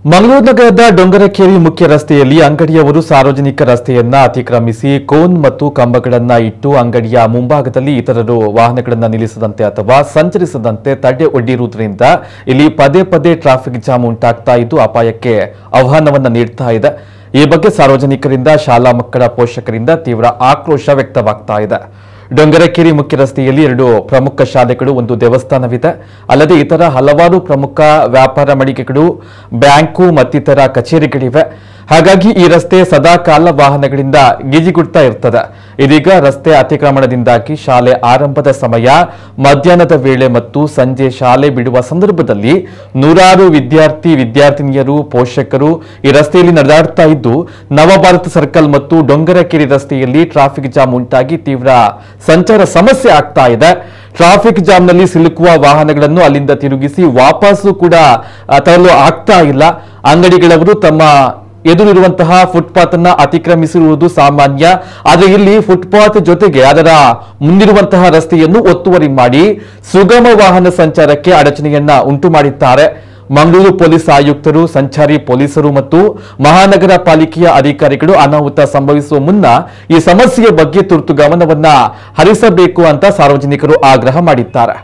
ಮಂಗಳೂರು ನಗರದ ಡೊಂಗರಕೇರಿ ಮುಖ್ಯ ರಸ್ತೆಯಲ್ಲಿ ಅಂಗಡಿಯವರು ಸಾರ್ವಜನಿಕ ರಸ್ತೆಯನ್ನ ಅತಿಕ್ರಮಿಸಿ ಕೋನ್ ಮತ್ತು ಕಂಬಗಳನ್ನು ಇಟ್ಟು ಅಂಗಡಿಯ ಮುಂಭಾಗದಲ್ಲಿ ಇತರರು ವಾಹನಗಳನ್ನು ನಿಲ್ಲಿಸದಂತೆ ಅಥವಾ ಸಂಚರಿಸದಂತೆ ತಡೆ ಒಡ್ಡಿರುವುದರಿಂದ ಇಲ್ಲಿ ಪದೇ ಪದೇ ಟ್ರಾಫಿಕ್ ಜಾಮ್ ಉಂಟಾಗ್ತಾ ಇದ್ದು ಅಪಾಯಕ್ಕೆ ಆಹ್ವಾನವನ್ನು ನೀಡ್ತಾ ಇದೆ। ಈ ಬಗ್ಗೆ ಸಾರ್ವಜನಿಕರಿಂದ ಶಾಲಾ ಮಕ್ಕಳ ಪೋಷಕರಿಂದ ತೀವ್ರ ಆಕ್ರೋಶ ವ್ಯಕ್ತವಾಗ್ತಾ ಇದೆ। ಡೊಂಗರಕೇರಿ ಮುಖ್ಯ ರಸ್ತೆಯಲ್ಲಿ ಎರಡು ಪ್ರಮುಖ ಶಾಲೆಗಳು, ಒಂದು ದೇವಸ್ಥಾನವಿದೆ, ಅಲ್ಲದೆ ಇತರ ಹಲವಾರು ಪ್ರಮುಖ ವ್ಯಾಪಾರ ಮಳಿಗೆಗಳು, ಬ್ಯಾಂಕು ಮತ್ತಿತರ ಕಚೇರಿಗಳಿವೆ। ಹಾಗಾಗಿ ಈ ರಸ್ತೆ ಸದಾಕಾಲ ವಾಹನಗಳಿಂದ ಗಿಜಿಗುಡ್ತಾ ಇರ್ತದೆ। ಇದೀಗ ರಸ್ತೆ ಅತಿಕ್ರಮಣದಿಂದಾಗಿ ಶಾಲೆ ಆರಂಭದ ಸಮಯ, ಮಧ್ಯಾಹ್ನದ ವೇಳೆ ಮತ್ತು ಸಂಜೆ ಶಾಲೆ ಬಿಡುವ ಸಂದರ್ಭದಲ್ಲಿ ನೂರಾರು ವಿದ್ಯಾರ್ಥಿನಿಯರು, ಪೋಷಕರು ಈ ರಸ್ತೆಯಲ್ಲಿ ನಡೆದಾಡ್ತಾ ಇದ್ದು, ನವಭಾರತ ಸರ್ಕಲ್ ಮತ್ತು ಡೊಂಗರಕೇರಿ ರಸ್ತೆಯಲ್ಲಿ ಟ್ರಾಫಿಕ್ ಜಾಮ್ ಉಂಟಾಗಿ ತೀವ್ರ ಸಂಚಾರ ಸಮಸ್ಯೆ ಆಗ್ತಾ ಇದೆ। ಟ್ರಾಫಿಕ್ ಜಾಮ್ನಲ್ಲಿ ಸಿಲುಕುವ ವಾಹನಗಳನ್ನು ಅಲ್ಲಿಂದ ತಿರುಗಿಸಿ ವಾಪಸ್ಸು ಕೂಡ ತರಲು ಆಗ್ತಾ ಇಲ್ಲ। ಅಂಗಡಿಗಳವರು ತಮ್ಮ ಎದುರಿರುವಂತಹ ಫುಟ್ಪಾತ್ ಅನ್ನು ಅತಿಕ್ರಮಿಸಿರುವುದು ಸಾಮಾನ್ಯ, ಆದರೆ ಇಲ್ಲಿ ಫುಟ್ಪಾತ್ ಜೊತೆಗೆ ಅದರ ಮುಂದಿರುವಂತಹ ರಸ್ತೆಯನ್ನು ಒತ್ತುವರಿ ಮಾಡಿ ಸುಗಮ ವಾಹನ ಸಂಚಾರಕ್ಕೆ ಅಡಚಣೆಯನ್ನ ಉಂಟು ಮಾಡಿದ್ದಾರೆ। ಮಂಗಳೂರು ಪೊಲೀಸ್ ಆಯುಕ್ತರು, ಸಂಚಾರಿ ಪೊಲೀಸರು ಮತ್ತು ಮಹಾನಗರ ಪಾಲಿಕೆಯ ಅಧಿಕಾರಿಗಳು ಅನಾಹುತ ಸಂಭವಿಸುವ ಮುನ್ನ ಈ ಸಮಸ್ಯೆಯ ಬಗ್ಗೆ ತುರ್ತು ಗಮನವನ್ನ ಹರಿಸಬೇಕು ಅಂತ ಸಾರ್ವಜನಿಕರು ಆಗ್ರಹ ಮಾಡಿದ್ದಾರೆ।